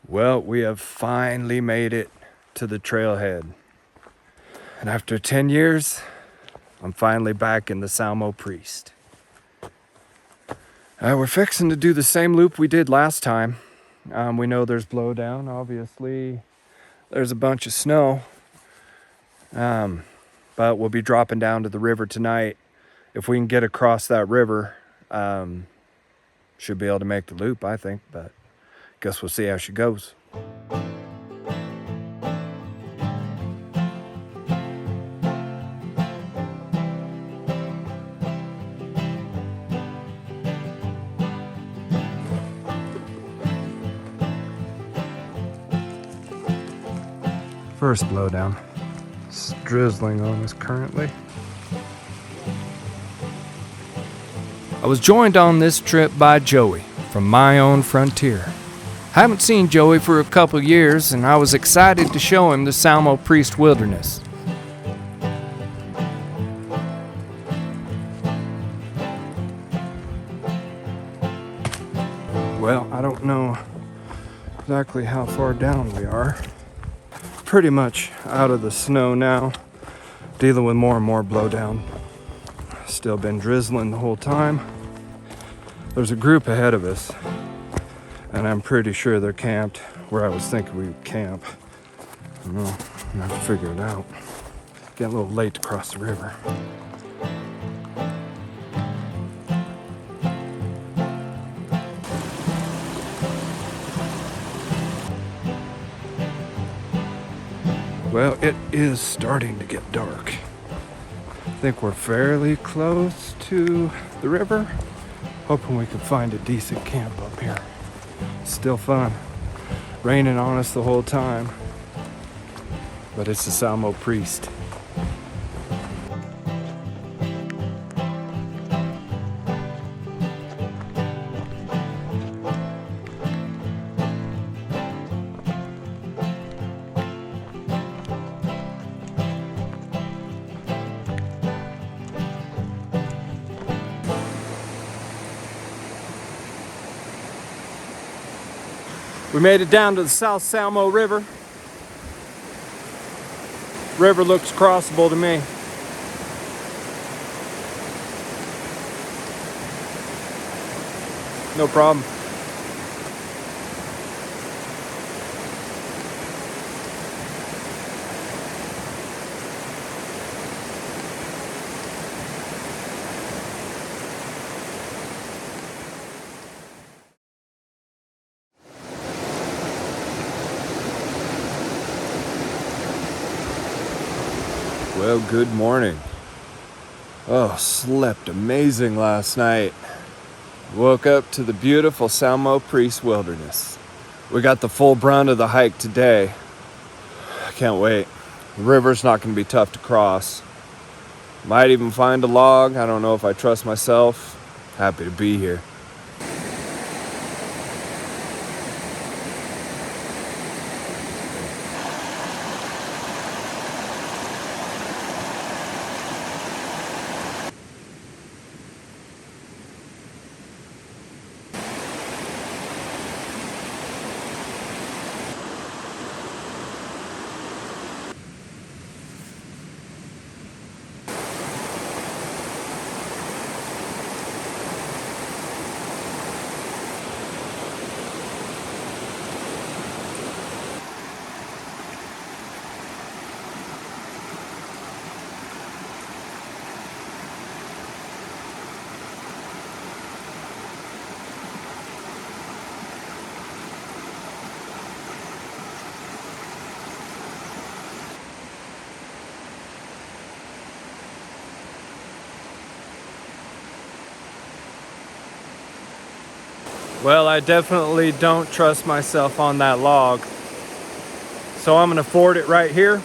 Well, we have finally made it to the trailhead. And after 10 years, I'm finally back in the Salmo-Priest. We're fixing to do the same loop we did last time. We know there's blowdown, obviously. There's a bunch of snow. But we'll be dropping down to the river tonight. If we can get across that river, should be able to make the loop, I think. But guess we'll see how she goes. First blowdown. It's drizzling on us currently. I was joined on this trip by Joey from My Own Frontier. I haven't seen Joey for a couple years, and I was excited to show him the Salmo-Priest Wilderness. Well, I don't know exactly how far down we are. Pretty much out of the snow now, dealing with more and more blowdown. Still been drizzling the whole time. There's a group ahead of us, and I'm pretty sure they're camped where I was thinking we would camp. I don't know, I'm gonna have to figure it out. Getting a little late to cross the river. Well, it is starting to get dark. I think we're fairly close to the river. Hoping we can find a decent camp up here. Still fun. Raining on us the whole time. But it's the Salmo-Priest. We made it down to the South Salmo River. River looks crossable to me. No problem. Well, good morning. Oh, slept amazing last night. Woke up to the beautiful Salmo-Priest Wilderness. We got the full brunt of the hike today. I can't wait. The river's not going to be tough to cross. Might even find a log. I don't know if I trust myself. Happy to be here. Well, I definitely don't trust myself on that log. So I'm gonna ford it right here.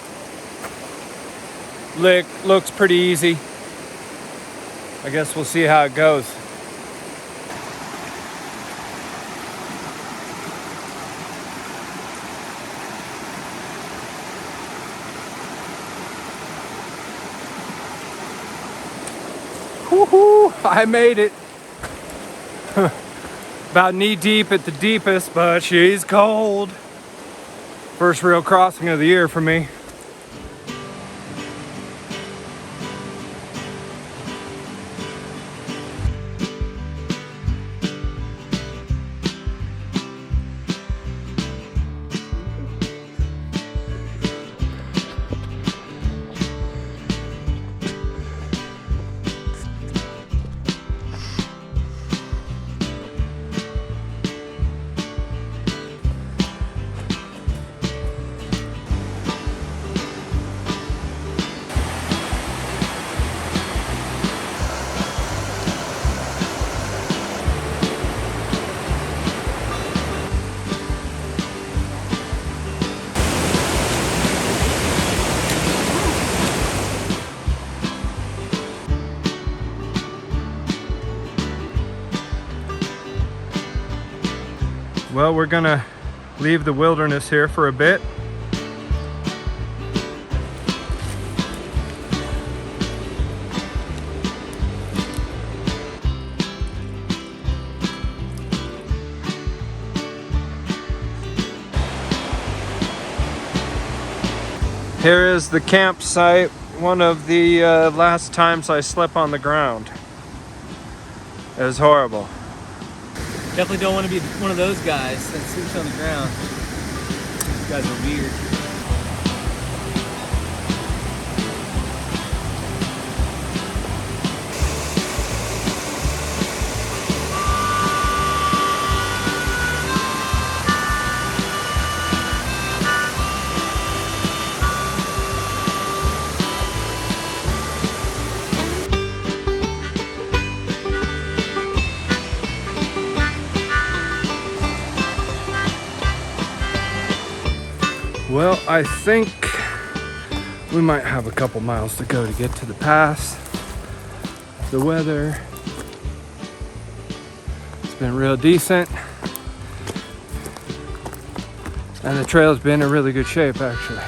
Looks pretty easy. I guess we'll see how it goes. Woohoo! I made it. About knee deep at the deepest, but she's cold. First real crossing of the year for me. Well, we're gonna leave the wilderness here for a bit. Here is the campsite, one of the last times I slept on the ground. It was horrible. Definitely don't want to be one of those guys that sleeps on the ground. These guys are weird. Well, I think we might have a couple miles to go to get to the pass. The weather, it's been real decent. And the trail's been in really good shape, actually.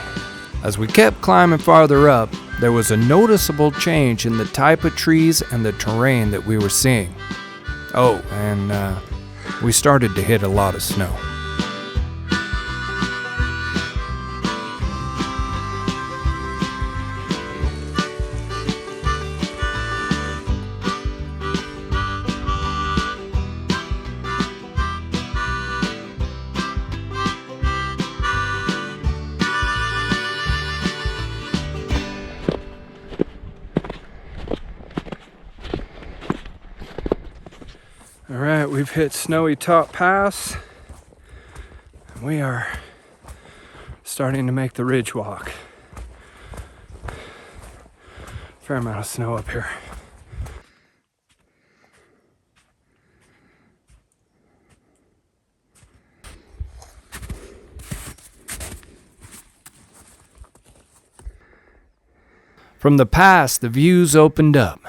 As we kept climbing farther up, there was a noticeable change in the type of trees and the terrain that we were seeing. Oh, and we started to hit a lot of snow. All right, we've hit Snowy Top Pass. We are starting to make the ridge walk. Fair amount of snow up here. From the pass, the views opened up.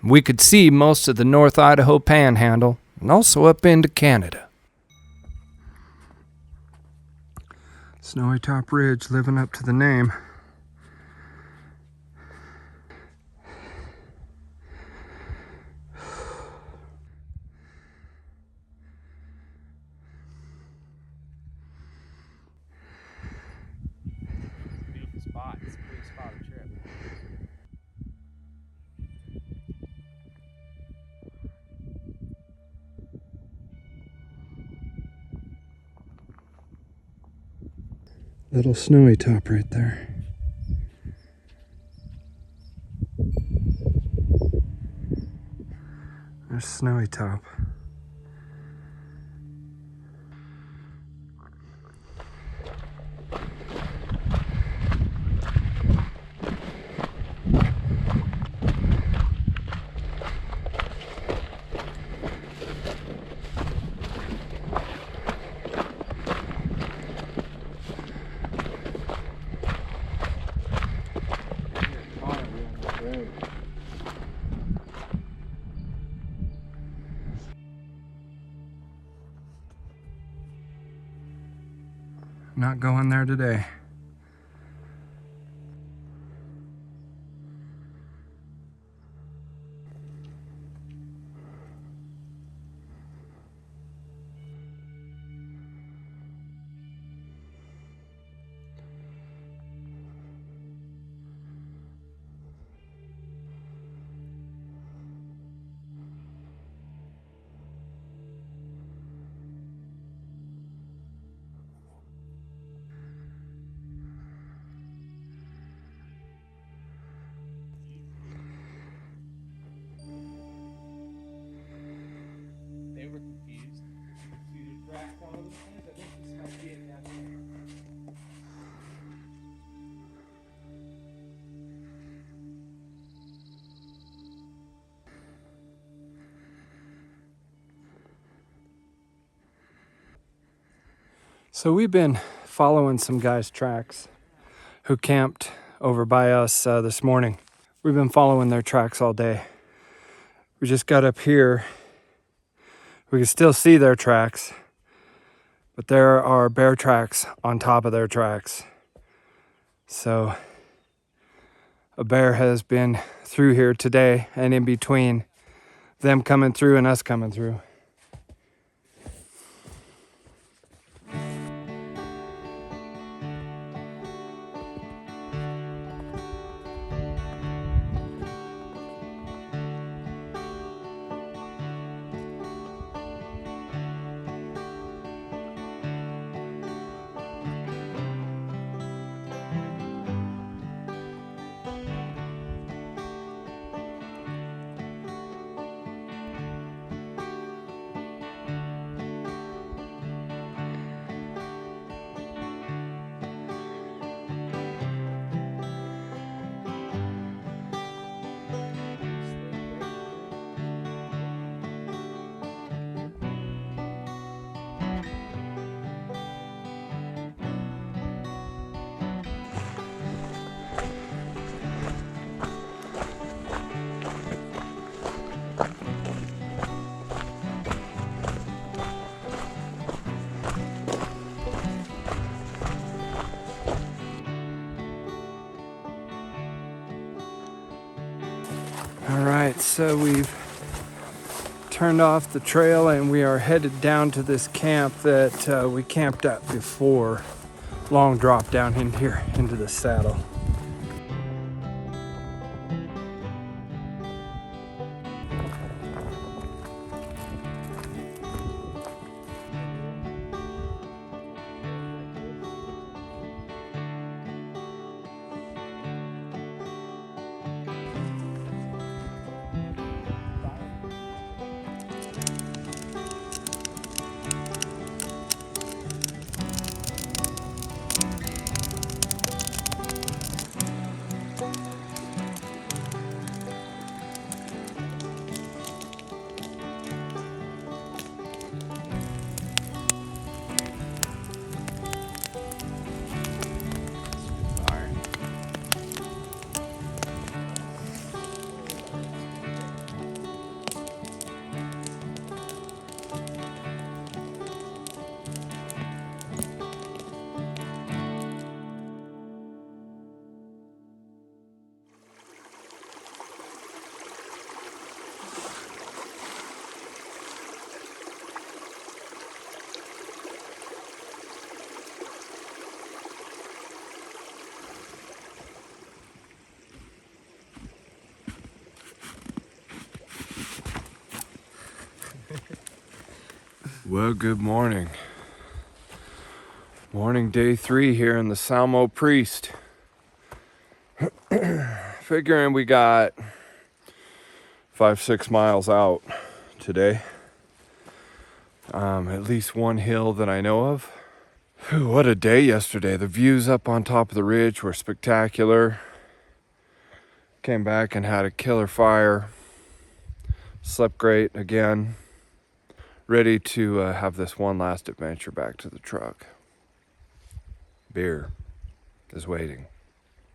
We could see most of the North Idaho Panhandle and also up into Canada. Snowy Top Ridge living up to the name. Beautiful spot. It's a pretty spot of trip. Little Snowy Top right there. There's Snowy Top. Not going there today. So we've been following some guys' tracks who camped over by us this morning. We've been following their tracks all day. We just got up here. We can still see their tracks, but there are bear tracks on top of their tracks. So a bear has been through here today, and in between them coming through and us coming through. All right, so we've turned off the trail and we are headed down to this camp that we camped at before. Long drop down in here into the saddle. Well, good morning. Morning day 3 here in the Salmo-Priest. Figuring we got 5-6 miles out today. At least one hill that I know of. Whew, what a day yesterday. The views up on top of the ridge were spectacular. Came back and had a killer fire. Slept great again. Ready to have this one last adventure back to the truck. Beer is waiting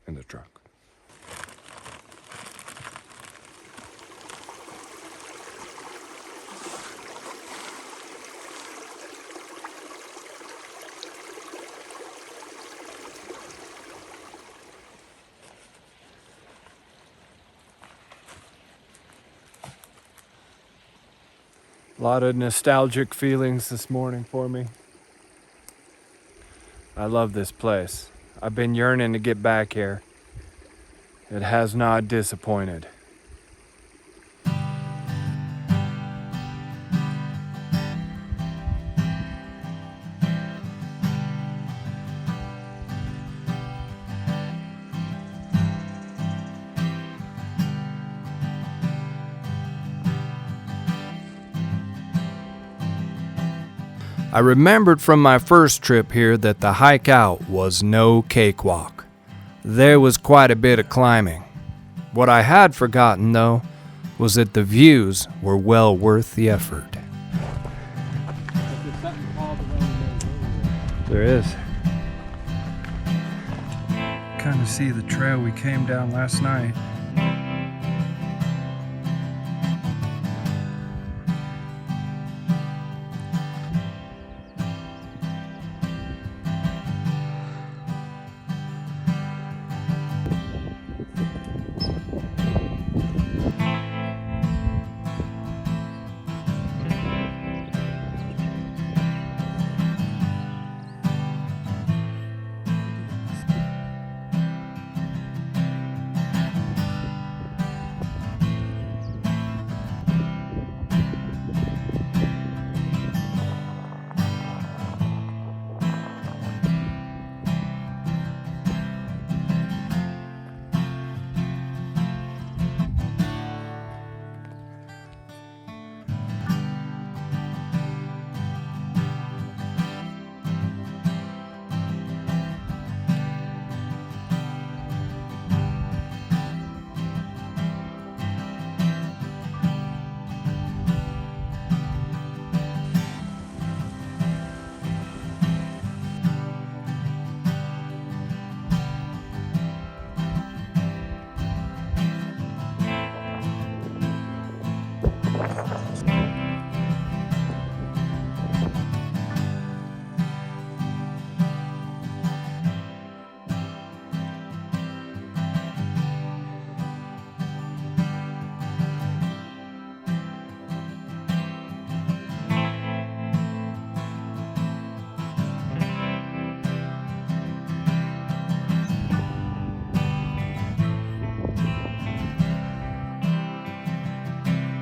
in the truck. A lot of nostalgic feelings this morning for me. I love this place. I've been yearning to get back here. It has not disappointed. I remembered from my first trip here that the hike out was no cakewalk. There was quite a bit of climbing. What I had forgotten, though, was that the views were well worth the effort. There is. Kind of see the trail we came down last night.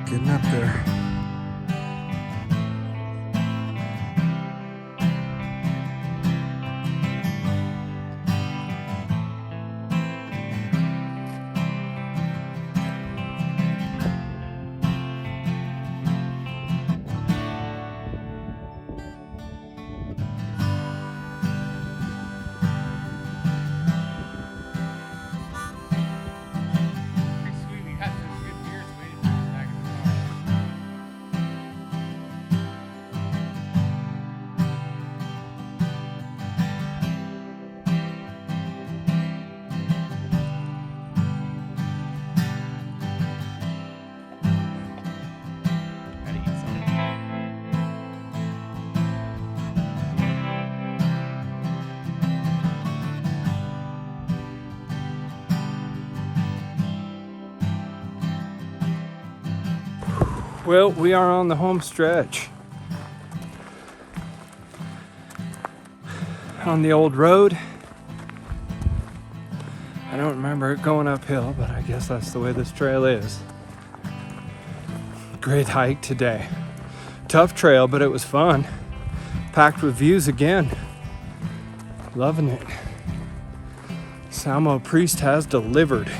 Getting up there. Well, we are on the home stretch. On the old road. I don't remember it going uphill, but I guess that's the way this trail is. Great hike today. Tough trail, but it was fun. Packed with views again. Loving it. Salmo-Priest has delivered.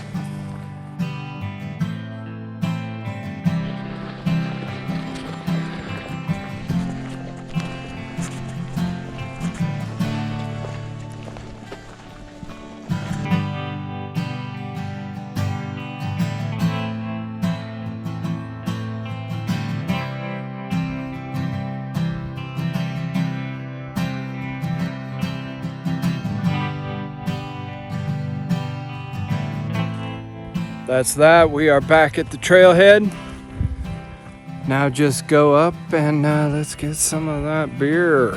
That's that. We are back at the trailhead. Now just go up and let's get some of that beer.